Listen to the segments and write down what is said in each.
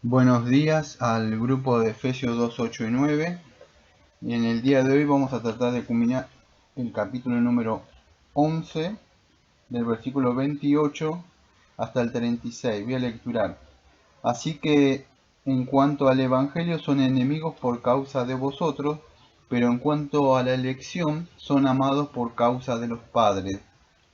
Buenos días al grupo de Efesios 2, 8 y 9. Y en el día de hoy vamos a tratar de culminar el capítulo número 11, del versículo 28 hasta el 36. Voy a lecturar. Así que en cuanto al Evangelio son enemigos por causa de vosotros, pero en cuanto a la elección son amados por causa de los padres,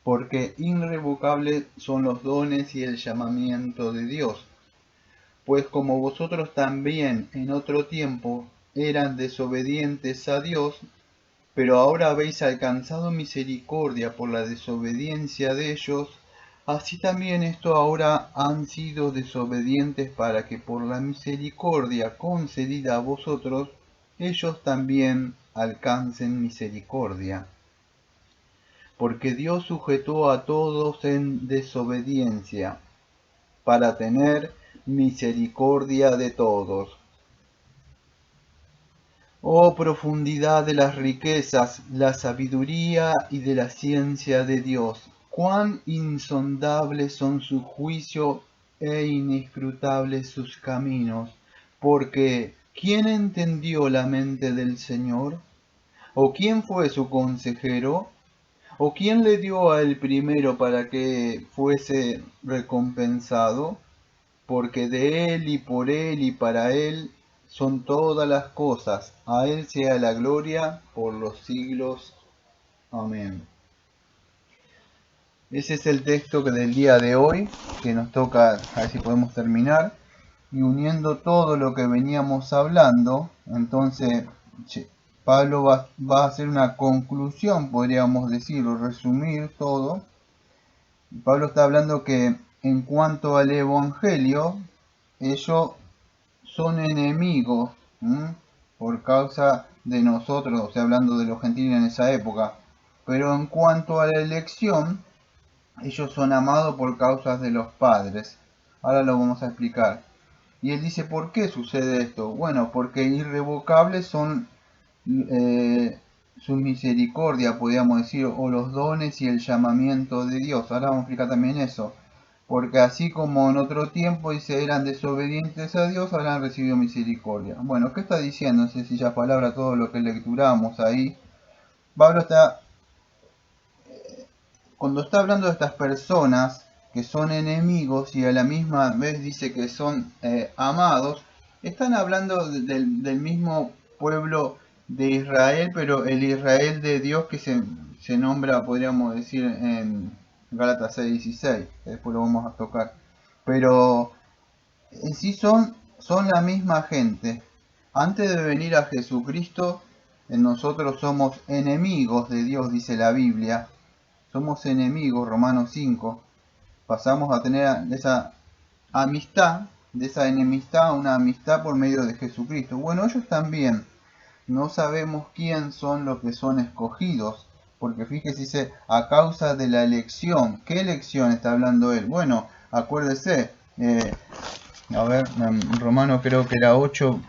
porque irrevocables son los dones y el llamamiento de Dios. Pues como vosotros también en otro tiempo eran desobedientes a Dios, pero ahora habéis alcanzado misericordia por la desobediencia de ellos, así también estos ahora han sido desobedientes para que por la misericordia concedida a vosotros, ellos también alcancen misericordia. Porque Dios sujetó a todos en desobediencia, para tener misericordia de todos. Oh profundidad de las riquezas, la sabiduría y de la ciencia de Dios, cuán insondables son sus juicios e inescrutables sus caminos, porque ¿quién entendió la mente del Señor? ¿O quién fue su consejero? ¿O quién le dio a él primero para que fuese recompensado? Porque de Él y por Él y para Él son todas las cosas. A Él sea la gloria por los siglos. Amén. Ese es el texto del día de hoy, que nos toca, a ver si podemos terminar. Y uniendo todo lo que veníamos hablando, entonces Pablo va a hacer una conclusión, podríamos decir, o resumir todo. Pablo está hablando que en cuanto al Evangelio, ellos son enemigos, por causa de nosotros, o sea, hablando de los gentiles en esa época. Pero en cuanto a la elección, ellos son amados por causas de los padres. Ahora lo vamos a explicar. Y él dice, ¿por qué sucede esto? Bueno, porque irrevocables son su misericordia, podríamos decir, o los dones y el llamamiento de Dios. Ahora vamos a explicar también eso. Porque así como en otro tiempo dice eran desobedientes a Dios, ahora han recibido misericordia. Bueno, ¿qué está diciendo en sencillas palabras todo lo que lecturamos ahí? Pablo está, cuando está hablando de estas personas que son enemigos y a la misma vez dice que son amados, están hablando del mismo pueblo de Israel, pero el Israel de Dios que se nombra, podríamos decir, en Gálatas 6:16, que después lo vamos a tocar. Pero en sí son la misma gente. Antes de venir a Jesucristo, nosotros somos enemigos de Dios, dice la Biblia. Somos enemigos, Romanos 5. Pasamos a tener esa amistad, de esa enemistad a una amistad por medio de Jesucristo. Bueno, ellos también. No sabemos quién son los que son escogidos, porque fíjese, dice, a causa de la elección. ¿Qué elección está hablando él? Bueno, acuérdese, a ver, Romano creo que era 8,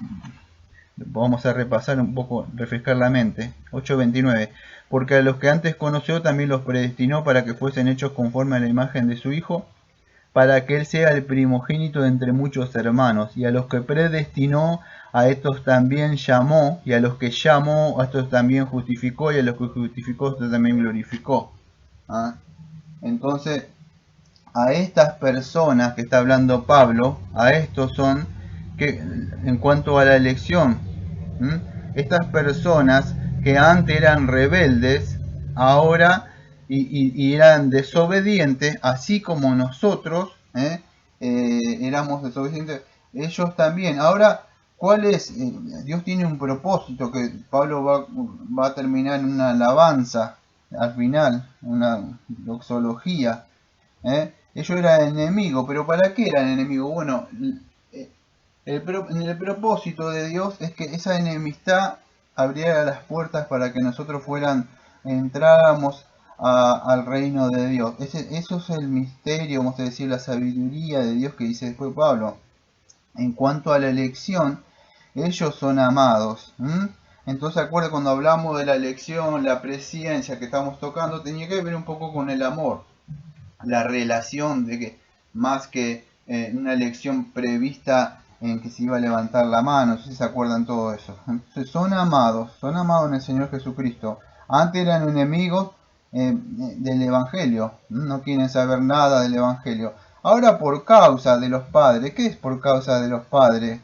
vamos a repasar un poco, refrescar la mente. 8:29. Porque a los que antes conoció también los predestinó para que fuesen hechos conforme a la imagen de su Hijo, para que él sea el primogénito de entre muchos hermanos. Y a los que predestinó, a estos también llamó, y a los que llamó, a estos también justificó, y a los que justificó, a estos también glorificó. ¿Ah? Entonces, a estas personas que está hablando Pablo, a estos son que en cuanto a la elección, estas personas que antes eran rebeldes, ahora y eran desobedientes, así como nosotros éramos desobedientes, ellos también. Ahora, ¿cuál es? Dios tiene un propósito que Pablo va a terminar en una alabanza al final, una doxología. Ellos eran enemigos, pero ¿para qué eran enemigos? Bueno, el propósito de Dios es que esa enemistad abriera las puertas para que nosotros entráramos al reino de Dios. Eso es el misterio, vamos a decir, la sabiduría de Dios que dice después Pablo. En cuanto a la elección, ellos son amados. Entonces, acuerda, cuando hablamos de la elección, la presciencia que estamos tocando, tenía que ver un poco con el amor, la relación de que más que una elección prevista en que se iba a levantar la mano, no sé si se acuerdan todo eso. Entonces son amados en el Señor Jesucristo. Antes eran enemigos del Evangelio, no quieren saber nada del Evangelio. Ahora por causa de los padres, ¿qué es por causa de los padres?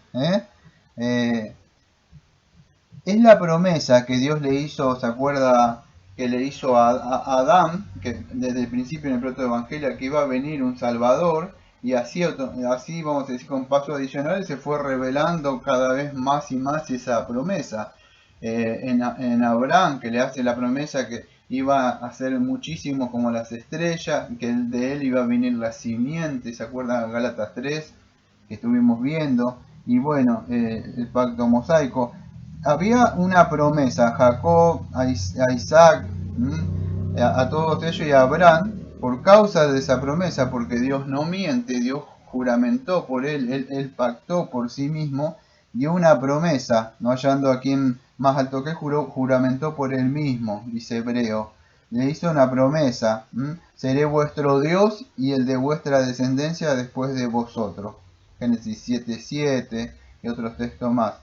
Es la promesa que Dios le hizo, ¿se acuerda? Que le hizo a Adán, que desde el principio en el protoevangelio, que iba a venir un Salvador, y así vamos a decir, con pasos adicionales se fue revelando cada vez más y más esa promesa. En Abraham, que le hace la promesa que iba a ser muchísimo como las estrellas, que de él iba a venir la simiente, ¿se acuerdan? Gálatas 3, que estuvimos viendo, y bueno, el pacto mosaico. Había una promesa a Jacob, a Isaac, a todos ellos y a Abraham, por causa de esa promesa, porque Dios no miente, Dios juramentó por él pactó por sí mismo, dio una promesa, no hallando a quien más alto que juramentó por él mismo, dice Hebreo. Le hizo una promesa, seré vuestro Dios y el de vuestra descendencia después de vosotros. Génesis 7:7 y otros textos más.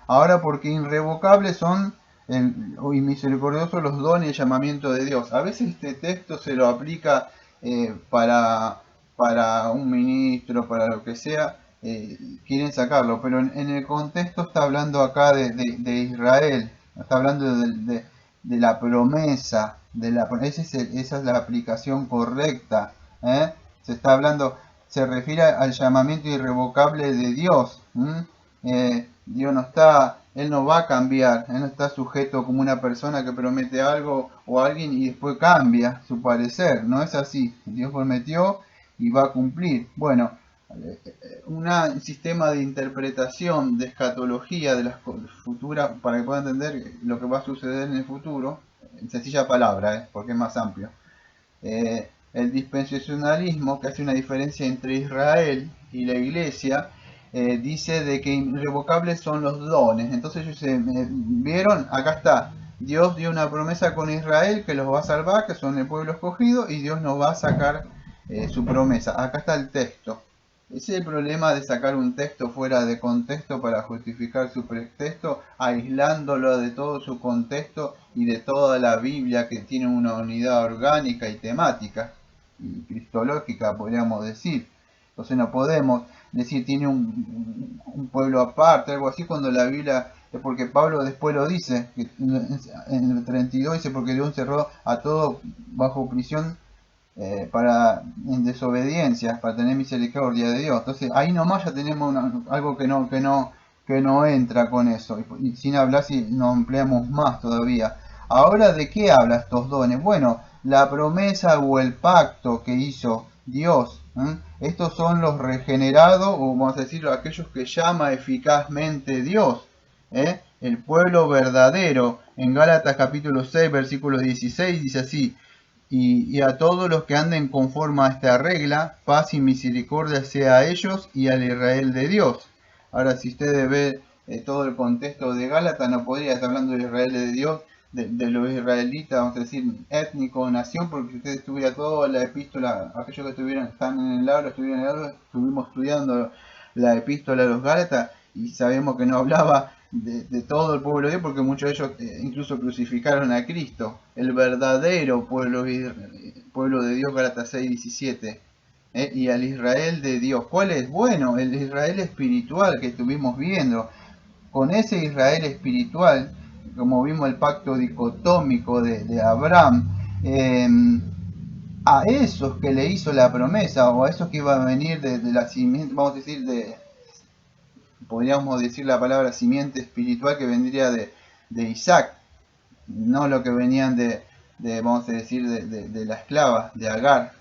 Ahora porque irrevocables son y misericordiosos los dones y el llamamiento de Dios. A veces este texto se lo aplica para un ministro, para lo que sea, quieren sacarlo, pero en el contexto está hablando acá de Israel, está hablando de la promesa, esa es la aplicación correcta. Se está hablando, se refiere al llamamiento irrevocable de Dios. Dios no está, Él no va a cambiar, Él no está sujeto como una persona que promete algo o alguien y después cambia su parecer, no es así. Dios prometió y va a cumplir. Bueno, un sistema de interpretación, de escatología de las futuras, para que puedan entender lo que va a suceder en el futuro, en sencilla palabra, porque es más amplio. El dispensacionalismo, que hace una diferencia entre Israel y la iglesia, dice de que irrevocables son los dones. Entonces ellos vieron, acá está, Dios dio una promesa con Israel que los va a salvar, que son el pueblo escogido, y Dios nos va a sacar su promesa. Acá está el texto. Ese es el problema de sacar un texto fuera de contexto para justificar su pretexto, aislándolo de todo su contexto y de toda la Biblia, que tiene una unidad orgánica y temática y cristológica, podríamos decir. Entonces no podemos decir tiene un pueblo aparte, algo así, cuando la Biblia, es porque Pablo después lo dice, que en el 32 dice, porque Dios cerró a todo bajo prisión en desobediencia, para tener misericordia de Dios. Entonces ahí nomás ya tenemos algo que no entra con eso, y sin hablar si nos empleamos más todavía. Ahora, ¿de qué habla estos dones? Bueno, la promesa o el pacto que hizo Dios. Estos son los regenerados, o vamos a decirlo, aquellos que llama eficazmente Dios. El pueblo verdadero. En Gálatas capítulo 6, versículo 16 dice así: y a todos los que anden conforme a esta regla, paz y misericordia sea a ellos y al Israel de Dios. Ahora, si ustedes ven todo el contexto de Gálatas, no podría estar hablando de Israel de Dios, de los israelitas, vamos a decir, étnico, nación, porque si ustedes tuvieran toda la epístola, aquellos que están en el aula, estuvimos estudiando la epístola de los Gálatas y sabemos que no hablaba de todo el pueblo de Dios, porque muchos de ellos incluso crucificaron a Cristo, el verdadero pueblo de Dios, Gálatas 6:17, y al Israel de Dios. ¿Cuál es? Bueno, el Israel espiritual que estuvimos viendo. Con ese Israel espiritual, como vimos el pacto dicotómico de Abraham, a esos que le hizo la promesa, o a esos que iban a venir de la simiente, vamos a decir, podríamos decir la palabra simiente espiritual, que vendría de Isaac, no lo que venían vamos a decir, de la esclava, de Agar.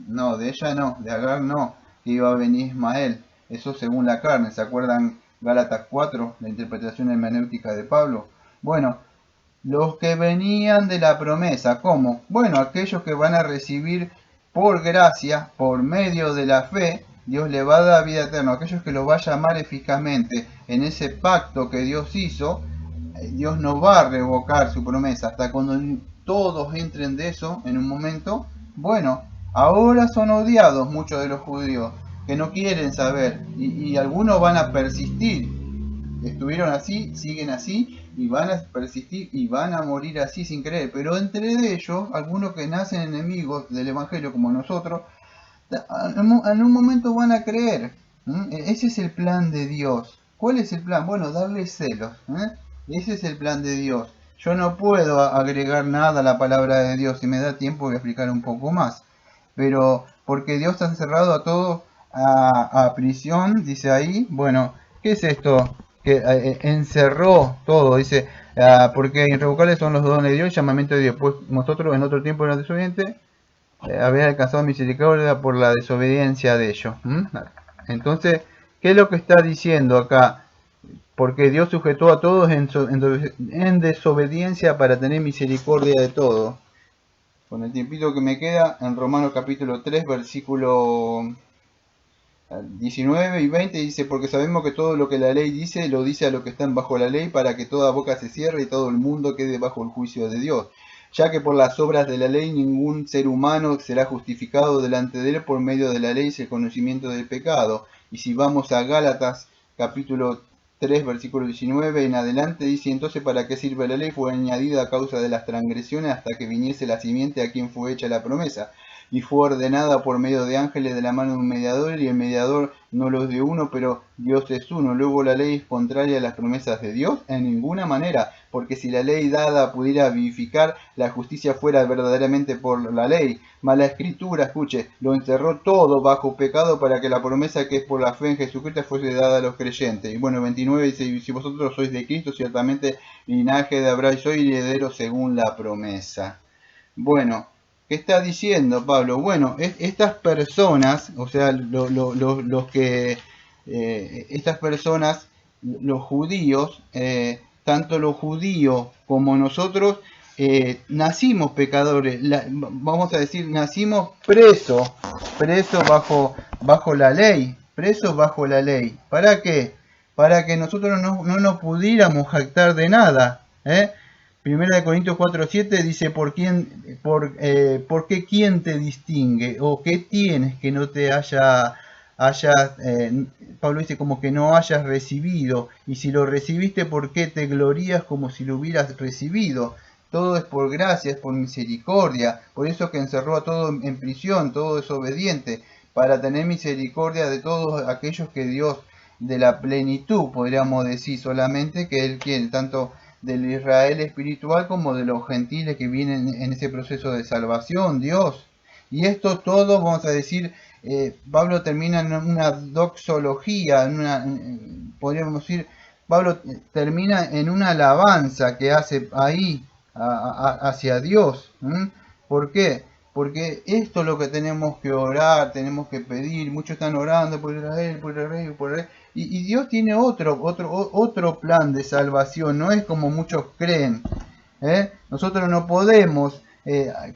No, de ella no, de Agar no, que iba a venir Ismael. Eso según la carne. ¿Se acuerdan Gálatas 4, la interpretación hermenéutica de Pablo? Bueno, los que venían de la promesa, ¿cómo? Bueno, aquellos que van a recibir por gracia, por medio de la fe, Dios le va a dar vida eterna. Aquellos que lo va a llamar eficazmente en ese pacto que Dios hizo, Dios no va a revocar su promesa hasta cuando todos entren de eso en un momento. Bueno, ahora son odiados muchos de los judíos. que no quieren saber, y algunos van a persistir. Estuvieron así, siguen así, y van a persistir y van a morir así sin creer. Pero entre ellos, algunos que nacen enemigos del Evangelio como nosotros, en un momento van a creer. Ese es el plan de Dios. ¿Cuál es el plan? Bueno, darle celos. Ese es el plan de Dios. Yo no puedo agregar nada a la palabra de Dios. Si me da tiempo voy a explicar un poco más. Pero porque Dios ha encerrado a todos a prisión, dice ahí. Bueno, ¿qué es esto? Que encerró todo, dice, porque irrevocables son los dones de Dios, el llamamiento de Dios. Pues nosotros en otro tiempo eran desobedientes, había alcanzado misericordia por la desobediencia de ellos. Entonces, ¿qué es lo que está diciendo acá? Porque Dios sujetó a todos en desobediencia para tener misericordia de todos. Con el tiempito que me queda, en Romanos capítulo 3, versículo 19 y 20 dice, porque sabemos que todo lo que la ley dice, lo dice a los que están bajo la ley, para que toda boca se cierre y todo el mundo quede bajo el juicio de Dios. Ya que por las obras de la ley ningún ser humano será justificado delante de él por medio de la ley, es el conocimiento del pecado. Y si vamos a Gálatas capítulo 3, versículo 19 en adelante, dice, entonces ¿para qué sirve la ley? Fue añadida a causa de las transgresiones hasta que viniese la simiente a quien fue hecha la promesa. Y fue ordenada por medio de ángeles de la mano de un mediador, y el mediador no los de uno, pero Dios es uno. Luego la ley es contraria a las promesas de Dios en ninguna manera, porque si la ley dada pudiera vivificar, la justicia fuera verdaderamente por la ley. Mas la escritura, escuche, lo encerró todo bajo pecado para que la promesa que es por la fe en Jesucristo fuese dada a los creyentes. Y bueno, 29 dice, si vosotros sois de Cristo, ciertamente linaje de Abraham soy, heredero según la promesa. Bueno, ¿qué está diciendo Pablo? Bueno, estas personas, o sea, los que, estas personas, los judíos, tanto los judíos como nosotros, nacimos pecadores, vamos a decir, nacimos presos bajo la ley, presos bajo la ley. ¿Para qué? Para que nosotros no nos pudiéramos jactar de nada, ¿eh? Primera de Corintios 4:7 dice, ¿por qué quién te distingue? ¿O qué tienes que no te Pablo dice como que no hayas recibido? Y si lo recibiste, ¿por qué te glorías como si lo hubieras recibido? Todo es por gracia, es por misericordia. Por eso que encerró a todo en prisión, todo desobediente, para tener misericordia de todos aquellos que Dios, de la plenitud, podríamos decir solamente, que Él quiere, tanto del Israel espiritual como de los gentiles que vienen en ese proceso de salvación, Dios. Y esto todo, vamos a decir, Pablo termina en una doxología, podríamos decir, Pablo termina en una alabanza que hace ahí hacia Dios. ¿Por qué? Porque esto es lo que tenemos que orar, tenemos que pedir. Muchos están orando por Israel, por Israel, por Israel. Y Dios tiene otro plan de salvación, no es como muchos creen. Nosotros no podemos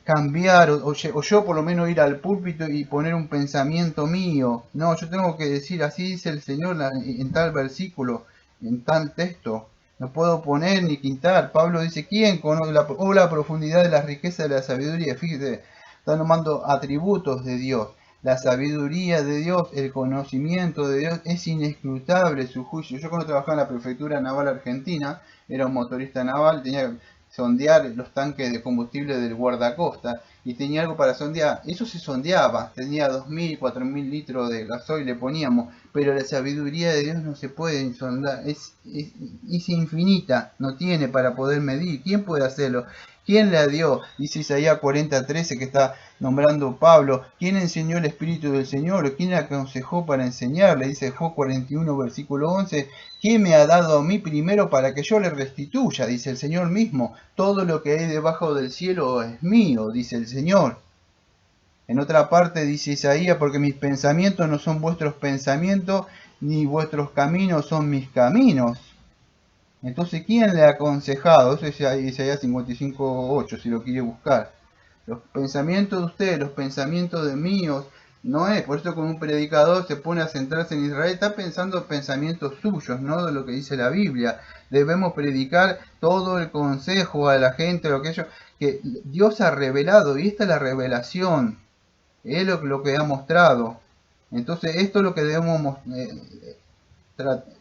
cambiar, o yo por lo menos ir al púlpito y poner un pensamiento mío. No, yo tengo que decir, así dice el Señor en tal versículo, en tal texto. No puedo poner ni quitar. Pablo dice, ¿quién conoce la profundidad de la riqueza de la sabiduría? Fíjate, está nombrando atributos de Dios. La sabiduría de Dios, el conocimiento de Dios, es inescrutable su juicio. Yo cuando trabajaba en la prefectura naval argentina, era un motorista naval, tenía que sondear los tanques de combustible del guardacosta y tenía algo para sondear. Eso se sondeaba, tenía 2.000, 4.000 litros de gasoil le poníamos, pero la sabiduría de Dios no se puede sondar, es infinita, no tiene para poder medir. ¿Quién puede hacerlo? ¿Quién la dio? Dice Isaías 40:13 que está nombrando Pablo. ¿Quién enseñó el Espíritu del Señor? ¿Quién le aconsejó para enseñarle? Dice Job 41, versículo 11. ¿Quién me ha dado a mí primero para que yo le restituya? Dice el Señor mismo. Todo lo que hay debajo del cielo es mío, dice el Señor. En otra parte dice Isaías, porque mis pensamientos no son vuestros pensamientos, ni vuestros caminos son mis caminos. Entonces, ¿quién le ha aconsejado? Eso es Isaías 55:8, si lo quiere buscar. Los pensamientos de ustedes, los pensamientos de míos, no es. Por eso cuando un predicador se pone a centrarse en Israel, está pensando pensamientos suyos, no de lo que dice la Biblia. Debemos predicar todo el consejo a la gente, lo que Dios ha revelado, y esta es la revelación. Es lo que ha mostrado. Entonces esto es lo que debemos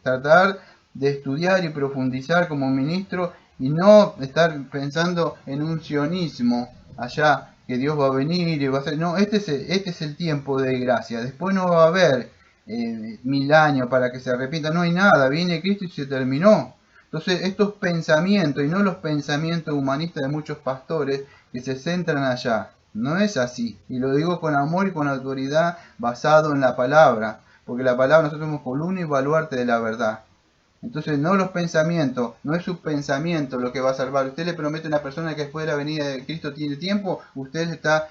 tratar de estudiar y profundizar como ministro, y no estar pensando en un sionismo allá, que Dios va a venir y va a hacer. No, este es el tiempo de gracia. Después no va a haber 1000 años para que se arrepienta. No hay nada. Viene Cristo y se terminó. Entonces estos pensamientos, y no los pensamientos humanistas de muchos pastores que se centran allá, no es así. Y lo digo con amor y con autoridad, basado en la palabra. Porque la palabra, nosotros somos columna y baluarte de la verdad. Entonces, no los pensamientos, no es su pensamiento lo que va a salvar. Usted le promete a una persona que después de la venida de Cristo tiene tiempo, usted está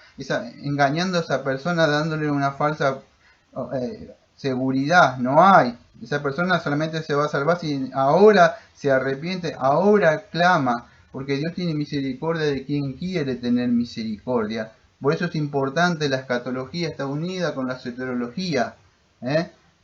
engañando a esa persona, dándole una falsa seguridad. No hay. Esa persona solamente se va a salvar si ahora se arrepiente, ahora clama, porque Dios tiene misericordia de quien quiere tener misericordia. Por eso es importante, la escatología está unida con la soterología,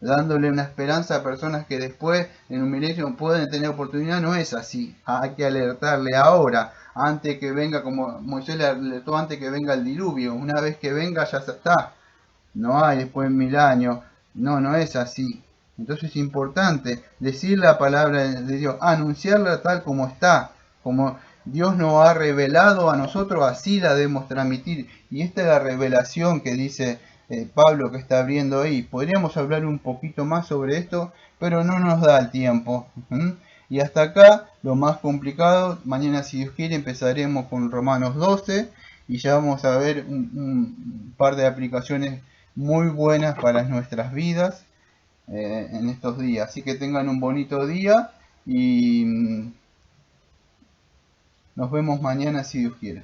dándole una esperanza a personas que después en un milenio pueden tener oportunidad. No es así. Hay que alertarle ahora, antes que venga, como Moisés le alertó antes que venga el diluvio. Una vez que venga ya está. No hay después 1000 años. No, no es así. Entonces es importante decir la palabra de Dios, anunciarla tal como está, como Dios nos ha revelado a nosotros, así la debemos transmitir. Y esta es la revelación que dice Pablo, que está abriendo ahí. Podríamos hablar un poquito más sobre esto, pero no nos da el tiempo. Y hasta acá lo más complicado. Mañana, si Dios quiere, empezaremos con Romanos 12 y ya vamos a ver un par de aplicaciones muy buenas para nuestras vidas en estos días. Así que tengan un bonito día y nos vemos mañana, si Dios quiere.